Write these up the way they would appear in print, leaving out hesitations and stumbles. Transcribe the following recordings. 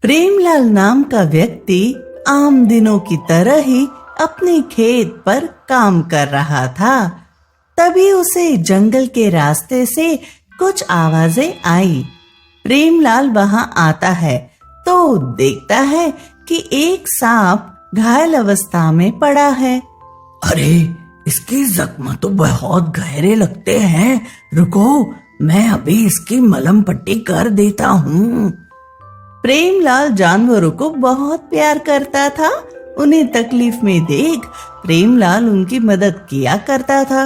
प्रेमलाल नाम का व्यक्ति आम दिनों की तरह ही अपने खेत पर काम कर रहा था। तभी उसे जंगल के रास्ते से कुछ आवाजें आई। प्रेमलाल वहां आता है तो देखता है कि एक सांप घायल अवस्था में पड़ा है। अरे, इसके जख्म तो बहुत गहरे लगते हैं। रुको, मैं अभी इसकी मलहम पट्टी कर देता हूँ। प्रेमलाल जानवरों को बहुत प्यार करता था। उन्हें तकलीफ में देख प्रेमलाल उनकी मदद किया करता था।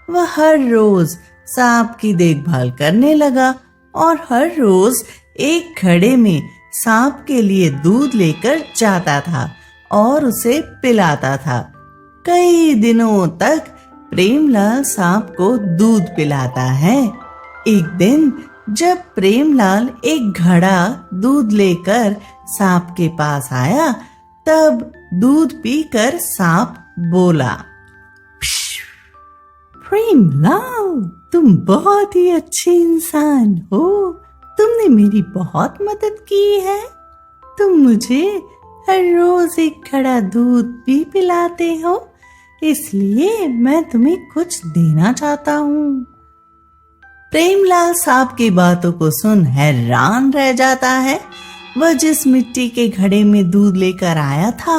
वह हर रोज सांप की देखभाल करने लगा और हर रोज एक घड़े में सांप के लिए दूध लेकर जाता था और उसे पिलाता था। कई दिनों तक प्रेमलाल सांप को दूध पिलाता है। एक दिन जब प्रेमलाल एक घड़ा दूध लेकर सांप के पास आया, तब दूध पीकर सांप बोला, प्रेमलाल, तुम बहुत ही अच्छे इंसान हो। तुमने मेरी बहुत मदद की है। तुम मुझे हर रोज एक घड़ा दूध भी पिलाते हो, इसलिए मैं तुम्हें कुछ देना चाहता हूँ। प्रेमलाल सांप की बातों को सुन हैरान रह जाता है। वह जिस मिट्टी के घड़े में दूध लेकर आया था,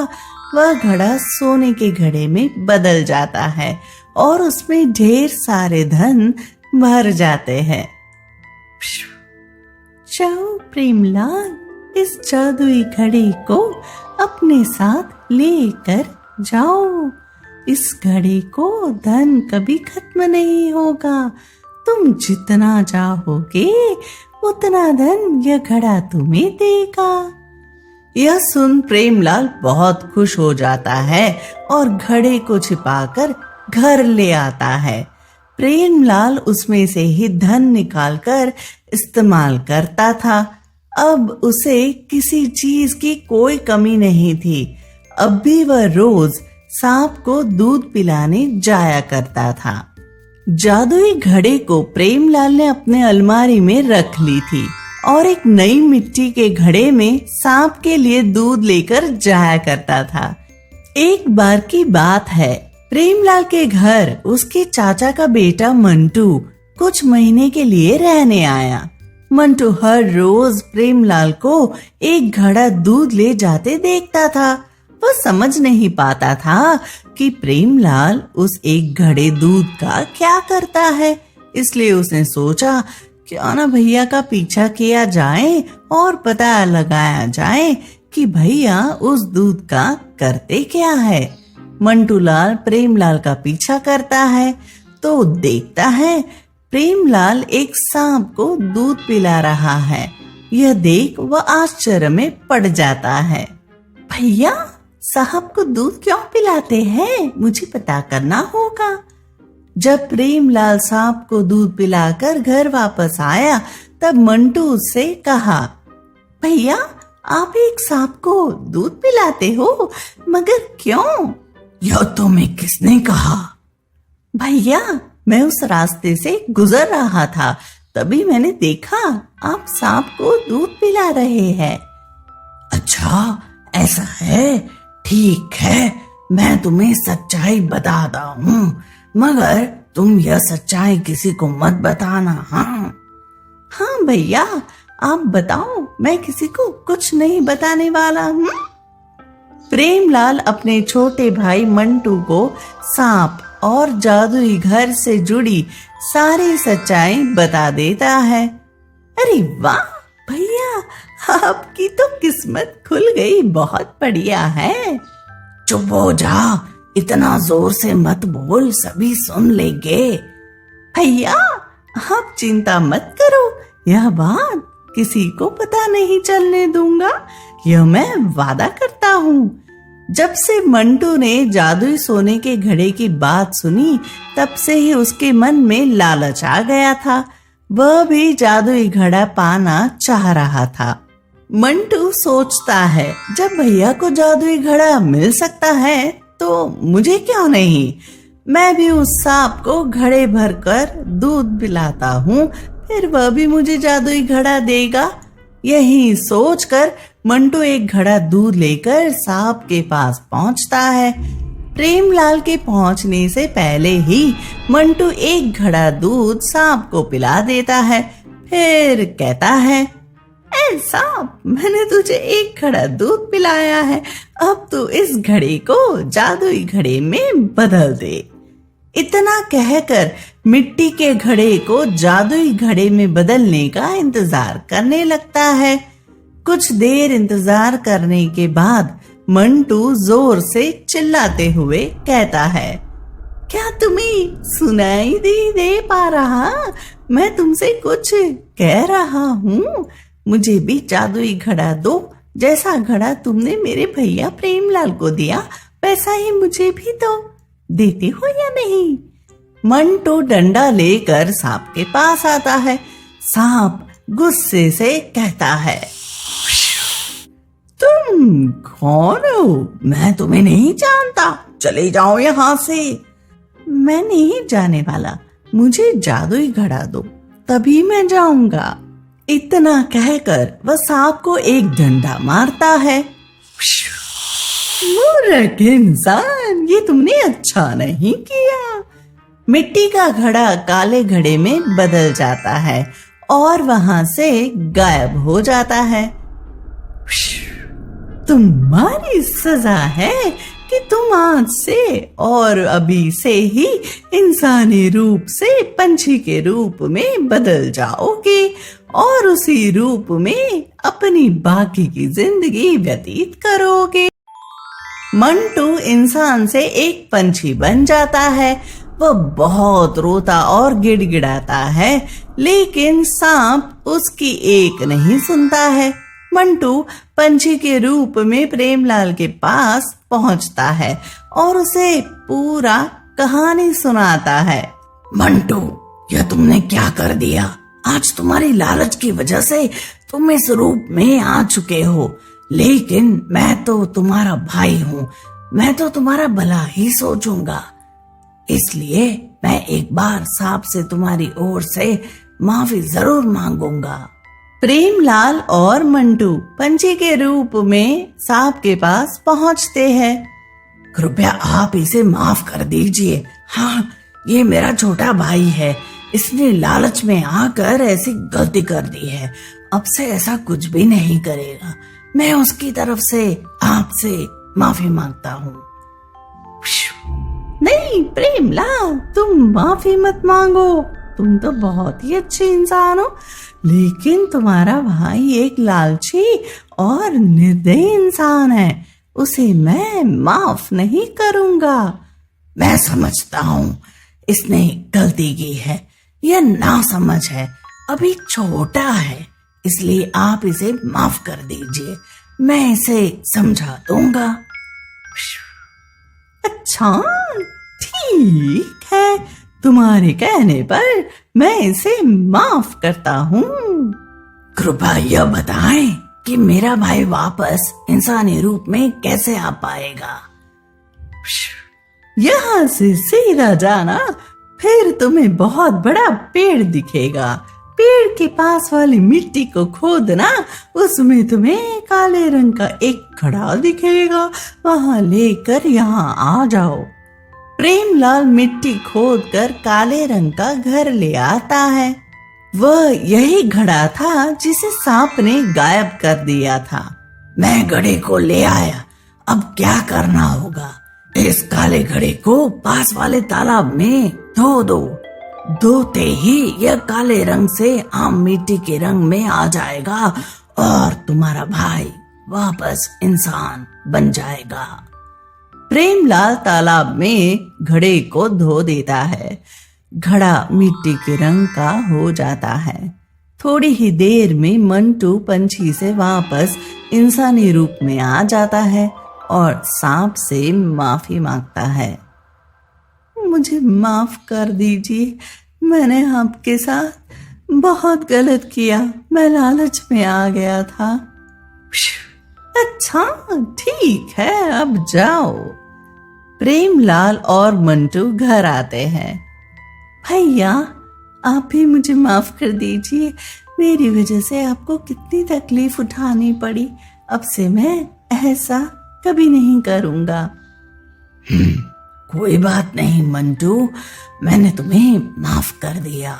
वह घड़ा सोने के घड़े में बदल जाता है और उसमें ढेर सारे धन भर जाते हैं। जाओ प्रेमलाल, इस जादुई घड़े को अपने साथ लेकर जाओ। इस घड़े को धन कभी खत्म नहीं होगा। तुम जितना चाहोगे उतना धन यह घड़ा तुम्हें देगा। यह सुन प्रेमलाल बहुत खुश हो जाता है और घड़े को छिपाकर घर ले आता है। प्रेमलाल उसमें से ही धन निकालकर इस्तेमाल करता था। अब उसे किसी चीज की कोई कमी नहीं थी। अब भी वह रोज सांप को दूध पिलाने जाया करता था। जादुई घड़े को प्रेमलाल ने अपने अलमारी में रख ली थी और एक नई मिट्टी के घड़े में सांप के लिए दूध लेकर जाया करता था। एक बार की बात है, प्रेमलाल के घर उसके चाचा का बेटा मंटू कुछ महीने के लिए रहने आया। मंटू हर रोज प्रेमलाल को एक घड़ा दूध ले जाते देखता था। वह समझ नहीं पाता था कि प्रेमलाल उस एक घड़े दूध का क्या करता है। इसलिए उसने सोचा, क्यों ना भैया का पीछा किया जाए और पता लगाया जाए कि भैया उस दूध का करते क्या है। मंटू लाल प्रेमलाल का पीछा करता है तो देखता है प्रेमलाल एक सांप को दूध पिला रहा है। यह देख वह आश्चर्य में पड़ जाता है। भैया, सांप को दूध क्यों पिलाते हैं? मुझे पता करना होगा। जब प्रेमलाल सांप को दूध पिलाकर घर वापस आया, तब मंटू उससे कहा, भैया, आप एक सांप को दूध पिलाते हो, मगर क्यों? यह तुम्हें किसने कहा? भैया, मैं उस रास्ते से गुजर रहा था, तभी मैंने देखा आप सांप को दूध पिला रहे हैं। अच्छा, ऐसा है? ठीक है, मैं तुम्हें सच्चाई बताता हूँ, मगर तुम यह सच्चाई किसी को मत बताना। हाँ भैया, आप बताओ, मैं किसी को कुछ नहीं बताने वाला हूँ। प्रेमलाल अपने छोटे भाई मंटू को सांप और जादुई घर से जुड़ी सारी सच्चाई बता देता है। अरे वाह भैया, आपकी तो किस्मत खुल गई, बहुत बढ़िया है। चुप हो जा, इतना जोर से मत बोल, सभी सुन लेंगे। भैया, आप चिंता मत करो, यह बात किसी को पता नहीं चलने दूंगा, यह मैं वादा करता हूँ। जब से मंटू ने जादुई सोने के घड़े की बात सुनी, तब से ही उसके मन में लालच आ गया था। वह भी जादुई घड़ा पाना चाह रहा था। मंटू सोचता है, जब भैया को जादुई घड़ा मिल सकता है तो मुझे क्यों नहीं। मैं भी उस सांप को घड़े भरकर दूध पिलाता हूँ, फिर वह भी मुझे जादुई घड़ा देगा। यही सोचकर मंटू एक घड़ा दूध लेकर सांप के पास पहुंचता है। प्रेमलाल के पहुंचने से पहले ही मंटू एक घड़ा दूध सांप को पिला देता है। फिर कहता है, ए सांप, मैंने तुझे एक घड़ा दूध पिलाया है, अब तू इस घड़े को जादुई घड़े में बदल दे। इतना कहकर मिट्टी के घड़े को जादुई घड़े में बदलने का इंतजार करने लगता है। कुछ देर इंतजार करने के बाद मंटू जोर से चिल्लाते हुए कहता है, क्या तुम्हें सुनाई दे पा रहा? मैं तुमसे कुछ कह रहा हूँ। मुझे भी जादुई घड़ा दो। जैसा घड़ा तुमने मेरे भैया प्रेमलाल को दिया वैसा ही मुझे भी दो। देते हो या नहीं? मंटू डंडा लेकर सांप के पास आता है। सांप गुस्से से कहता है, तुम कौन हो? मैं तुम्हें नहीं जानता, चले जाओ यहाँ से। मैं नहीं जाने वाला, मुझे जादुई घड़ा दो, तभी मैं जाऊंगा। इतना कहकर वह सांप को एक डंडा मारता है। मूर्ख इंसान, ये तुमने अच्छा नहीं किया। मिट्टी का घड़ा काले घड़े में बदल जाता है और वहां से गायब हो जाता है। तुम्हारी सजा है कि तुम आज से और अभी से ही इंसानी रूप से पंछी के रूप में बदल जाओगे और उसी रूप में अपनी बाकी की जिंदगी व्यतीत करोगे। मंटू इंसान से एक पंछी बन जाता है। वह बहुत रोता और गिड़गिड़ाता है, लेकिन सांप उसकी एक नहीं सुनता है। मंटू पंछी के रूप में प्रेमलाल के पास पहुंचता है और उसे पूरा कहानी सुनाता है। मंटू, यह तुमने क्या कर दिया? आज तुम्हारी लालच की वजह से तुम इस रूप में आ चुके हो, लेकिन मैं तो तुम्हारा भाई हूँ। मैं तो तुम्हारा भला ही सोचूंगा, इसलिए मैं एक बार सांप से तुम्हारी ओर से माफी जरूर मांगूंगा। प्रेमलाल और मंटू पंछी के रूप में सांप के पास पहुंचते हैं। कृपया आप इसे माफ कर दीजिए। हाँ, ये मेरा छोटा भाई है, इसने लालच में आकर ऐसी गलती कर दी है। अब से ऐसा कुछ भी नहीं करेगा। मैं उसकी तरफ से आपसे माफी मांगता हूँ। नहीं प्रेमलाल, तुम माफी मत मांगो। तुम तो बहुत ही अच्छे इंसान हो, लेकिन तुम्हारा भाई एक लालची और निर्दयी इंसान है। उसे मैं माफ नहीं करूंगा। मैं समझता हूँ इसने गलती की है, यह नासमझ है, अभी छोटा है, इसलिए आप इसे माफ कर दीजिए। मैं इसे समझा दूंगा। अच्छा, ठीक है, तुम्हारे कहने पर मैं इसे माफ करता हूँ। कृपया यह बताएं कि मेरा भाई वापस इंसानी रूप में कैसे आ पाएगा? यहाँ से सीधा जाना, फिर तुम्हें बहुत बड़ा पेड़ दिखेगा। पेड़ के पास वाली मिट्टी को खोदना, उसमें तुम्हें काले रंग का एक घड़ा दिखेगा। वहां लेकर यहाँ आ जाओ। प्रेमलाल मिट्टी खोदकर काले रंग का घर ले आता है। वह यही घड़ा था जिसे सांप ने गायब कर दिया था। मैं घड़े को ले आया, अब क्या करना होगा? इस काले घड़े को पास वाले तालाब में धो दो। धोते ही यह काले रंग से आम मिट्टी के रंग में आ जाएगा और तुम्हारा भाई वापस इंसान बन जाएगा। प्रेमलाल तालाब में घड़े को धो देता है। घड़ा मिट्टी के रंग का हो जाता है। थोड़ी ही देर में मंटू पंछी से वापस इंसानी रूप में आ जाता है और सांप से माफी मांगता है। मुझे माफ कर दीजिए, मैंने आपके साथ बहुत गलत किया। मैं लालच में आ गया था। अच्छा, ठीक है, अब जाओ। प्रेमलाल और मंटू घर आते हैं। भैया, आप भी मुझे माफ कर दीजिए। मेरी वजह से आपको कितनी तकलीफ उठानी पड़ी। अब से मैं ऐसा कभी नहीं करूंगा। कोई बात नहीं मंटू, मैंने तुम्हें माफ कर दिया।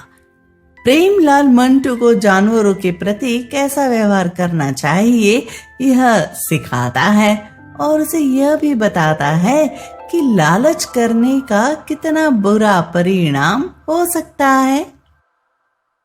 प्रेमलाल मंटू को जानवरों के प्रति कैसा व्यवहार करना चाहिए यह सिखाता है और उसे यह भी बताता है कि लालच करने का कितना बुरा परिणाम हो सकता है।